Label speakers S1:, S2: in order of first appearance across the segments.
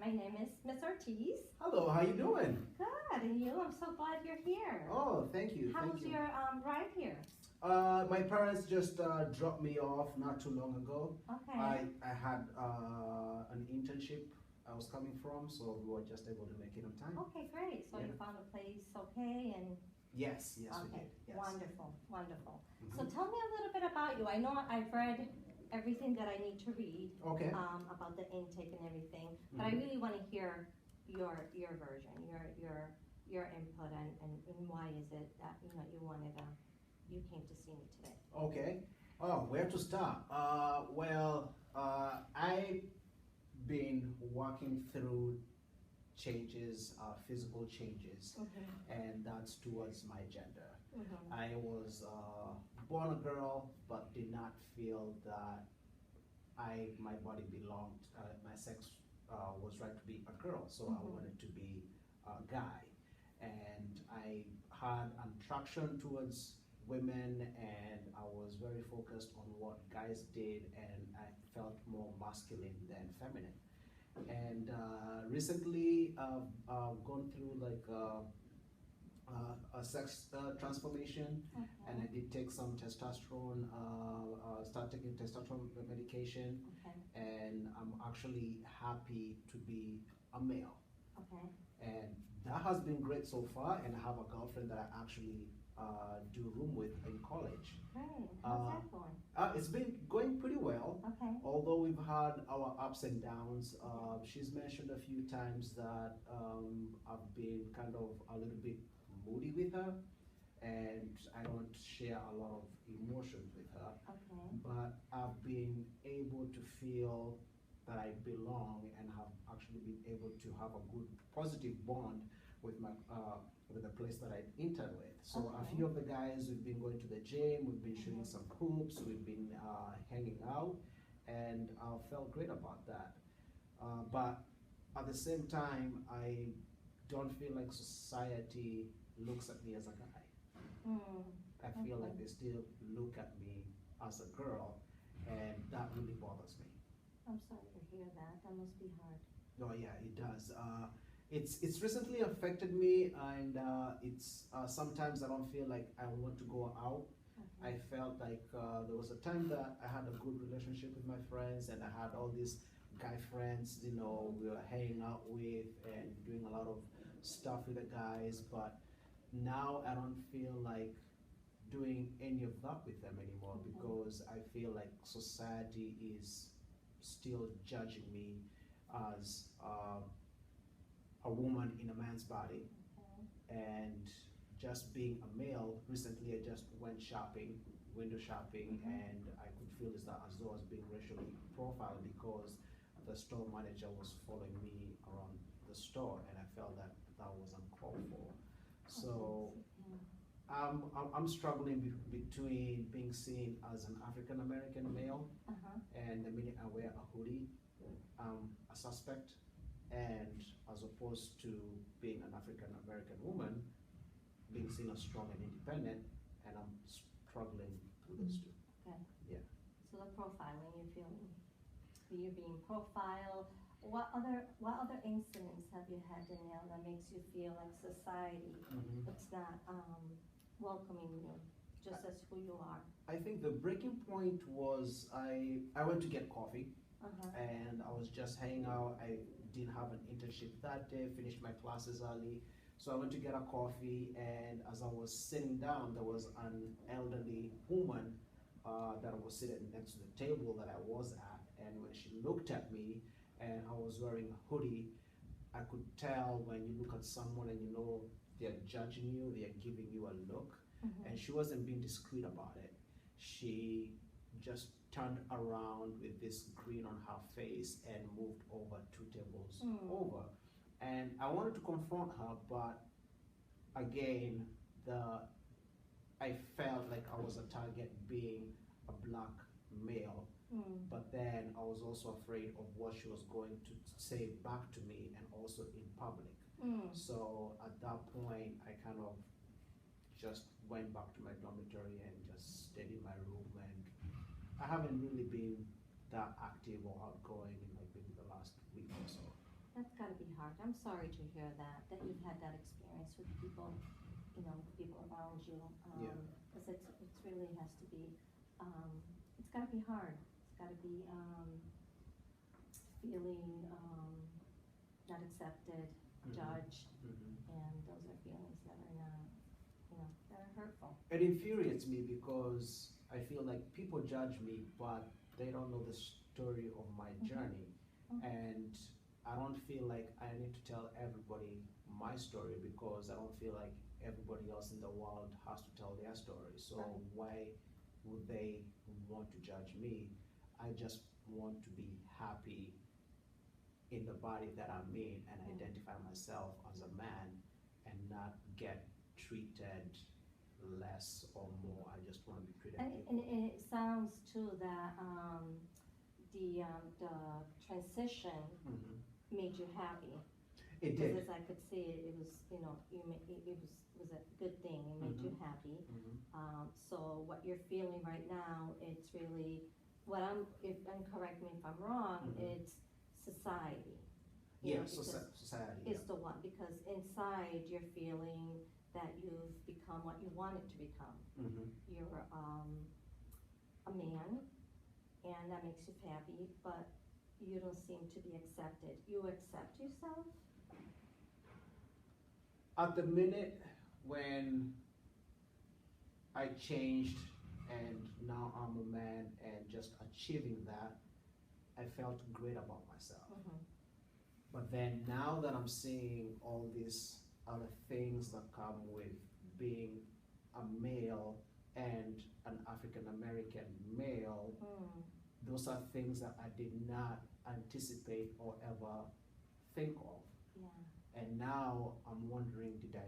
S1: My name is Miss Ortiz.
S2: Hello, how you doing?
S1: Good, and you? I'm so glad you're here.
S2: Oh, thank you.
S1: How
S2: thank
S1: was
S2: you.
S1: your ride here?
S2: My parents just dropped me off not too long ago.
S1: Okay.
S2: I had an internship I was coming from, so we were just able to make it on time.
S1: Okay, great. So
S2: Yeah.
S1: you found a place okay and
S2: Yes, yes, we
S1: okay.
S2: did. Yes.
S1: Wonderful, wonderful.
S2: Mhm.
S1: So tell me a little bit about you. I know I've read everything that I need to read
S2: Okay.
S1: about the intake and everything, but I
S2: Mhm.
S1: really want to hear your version, your input, and why is it that you came to see me today?
S2: Okay. Oh, where to start? I've been walking through changes, physical changes, and that's towards my gender. I was born a girl, but did not feel that my body belonged, my sex was right to be a girl, so I wanted to be a guy. And I had attraction towards women, and I was very focused on what guys did, and I felt more masculine than feminine. And recently, I've gone through like a sex transformation, and I did take some testosterone, start taking testosterone medication, and I'm actually happy to be a male.
S1: Okay.
S2: And that has been great so far, and I have a girlfriend that I actually do room with in college.
S1: Great. How's that going?
S2: It's been going pretty well.
S1: Okay.
S2: Although we've had our ups and downs, she's mentioned a few times that I've been kind of a little bit moody with her, and I don't share a lot of emotions with her.
S1: Okay.
S2: But I've been able to feel that I belong, and have actually been able to have a good positive bond with my with the place that I intern with. So a few of the guys, we've been going to the gym, we've been shooting some hoops, we've been hanging out, and I felt great about that. But at the same time, I don't feel like society looks at me as a guy. I feel like they still look at me as a girl, and that really bothers me.
S1: I'm sorry to hear that. That must be hard.
S2: Oh yeah, it does. It's recently affected me, and it's sometimes I don't feel like I want to go out. I felt like there was a time that I had a good relationship with my friends, and I had all these guy friends, you know, we were hanging out with and doing a lot of stuff with the guys. But now I don't feel like doing any of that with them anymore, because I feel like society is still judging me as a woman in a man's body. And just being a male, recently I just went shopping, window shopping, and I could feel as though I was being racially profiled, because the store manager was following me around the store, and I felt that that was uncalled for. So I'm struggling between being seen as an African American male, and the minute I wear a hoodie, I'm a suspect, and as opposed to being an African American woman, being seen as strong and independent, and I'm struggling with those two.
S1: Okay.
S2: Yeah.
S1: So the profiling, you're being profiled. What other incidents have you had, Danielle, that makes you feel like society it's not welcoming you just as who you are?
S2: I think the breaking point was I went to get coffee, and I was just hanging out. I didn't have an internship that day, finished my classes early. So I went to get a coffee, and as I was sitting down, there was an elderly woman that was sitting next to the table that I was at. And when she looked at me, and I was wearing a hoodie, I could tell when you look at someone and you know they're judging you, they're giving you a look. And she wasn't being discreet about it. She just turned around with this grin on her face and moved over 2 tables over. And I wanted to confront her, but again, I felt like I was a target being a black male. But then I was also afraid of what she was going to say back to me, and also in public. So at that point, I kind of just went back to my dormitory and just stayed in my room, and I haven't really been that active or outgoing in like maybe the last week or so.
S1: That's hard. I'm sorry to hear that you've had that experience with people, people around you.
S2: Yeah.
S1: Because it really has to be, it's gotta be hard. It's gotta be, feeling, not accepted, judged, and those are feelings that are not, that are hurtful.
S2: It infuriates me because I feel like people judge me, but they don't know the story of my journey. And I don't feel like I need to tell everybody my story because I don't feel like everybody else in the world has to tell their story. So why would they want to judge me? I just want to be happy in the body that I'm in and identify myself as a man and not get treated less or more. I just want to be treated equal.
S1: And it sounds too that the transition made you happy.
S2: It did.
S1: Because as I could see, it was it was a good thing. It made you happy. So what you're feeling right now, it's really and correct me if I'm wrong, it's society.
S2: Society.
S1: Is the one, because inside you're feeling that you've become what you wanted to become. You're a man, and that makes you happy, but you don't seem to be accepted. You accept yourself?
S2: At the minute when I changed and now I'm a man and just achieving that, I felt great about myself. But then now that I'm seeing all these other things that come with being a male and an African American male, those are things that I did not anticipate or ever think of. And now I'm wondering, did I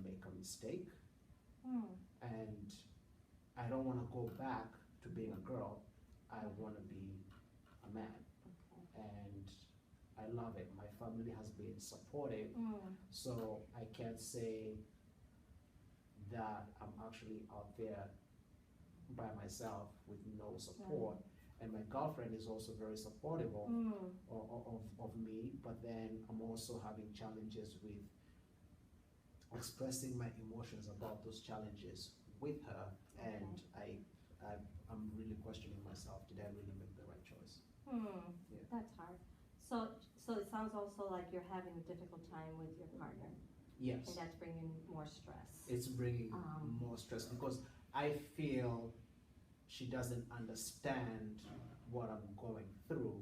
S2: make a mistake? And I don't want to go back to being a girl. I want to be a man. And I love it. My family has been supportive, so I can't say that I'm actually out there by myself with no support. And my girlfriend is also very supportive of me, but then I'm also having challenges with expressing my emotions about those challenges with her, and I'm really questioning myself, did I really make the right choice?
S1: That's hard. So it sounds also like you're having a difficult time with your partner.
S2: Yes.
S1: And that's bringing more stress.
S2: It's bringing more stress because I feel she doesn't understand what I'm going through.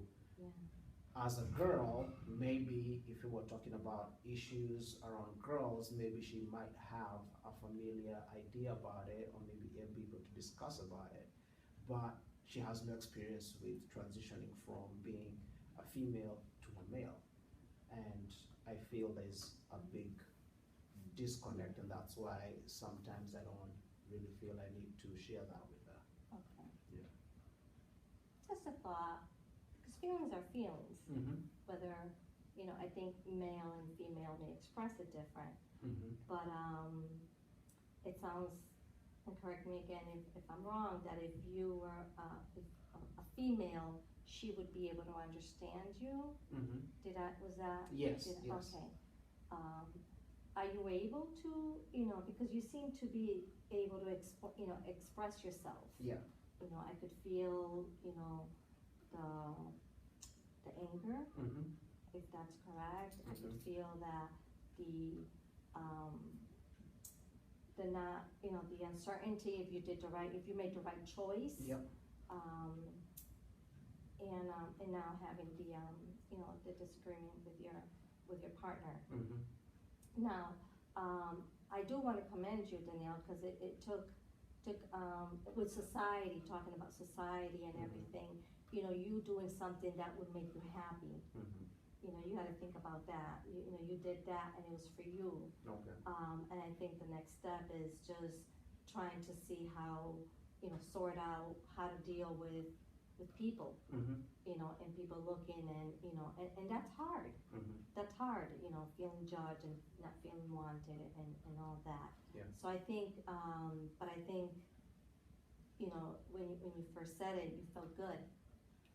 S2: As a girl, maybe if we were talking about issues around girls, maybe she might have a familiar idea about it, or maybe be able to discuss about it. But she has no experience with transitioning from being a female to a male. And I feel there's a big disconnect, and that's why sometimes I don't really feel I need to share that with her.
S1: Just a thought, because feelings are feelings. Whether, I think male and female may express it different, but it sounds, and correct me again if I'm wrong, that if you were a female, she would be able to understand you. Was that?
S2: Yes.
S1: Okay. Are you able to, because you seem to be able to express yourself. I could feel, the anger, if that's correct. I could feel that the not, the uncertainty if you made the right choice. And now having the disagreement with your partner. Now, I do want to commend you, Danielle, because it took with society, talking about society and everything, you doing something that would make you happy. You had to think about that. You did that, and it was for you. And I think the next step is just trying to see how, sort out how to deal with people, and people looking, and that's hard. That's hard, feeling judged and not feeling wanted and all that. So I think, but I think, when you first said it, you felt good.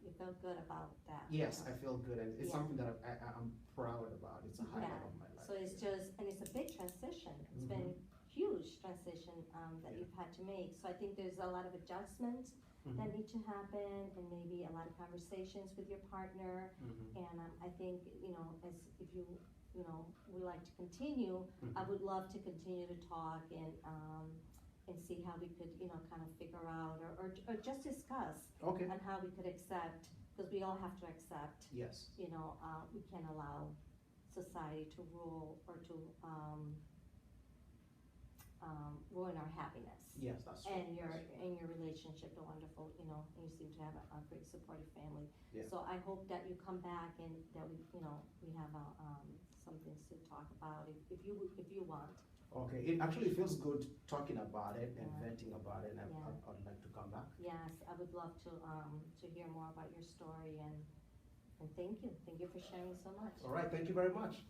S1: you feel good about that.
S2: Yes, I feel good, and it's
S1: Yeah.
S2: something that I'm proud about. It's a highlight
S1: Yeah.
S2: of my life.
S1: So it's just, and it's a big transition. It's been huge transition that
S2: Yeah.
S1: you've had to make. So I think there's a lot of adjustments that need to happen, and maybe a lot of conversations with your partner. And I think, as if you would like to continue, I would love to continue to talk and see how we could, kind of figure out or just discuss
S2: Okay.
S1: on how we could accept, because we all have to accept,
S2: Yes.
S1: we can't allow society to rule or to ruin our happiness.
S2: Yes, that's true.
S1: And your relationship, the wonderful, and you seem to have a great supportive family.
S2: Yeah.
S1: So I hope that you come back and that we have some things to talk about if you want.
S2: Okay, it actually feels good talking about it and
S1: Yeah.
S2: venting about it, and
S1: Yeah.
S2: I'd like to come back.
S1: Yes, I would love to hear more about your story, and thank you for sharing so much.
S2: All right, thank you very much.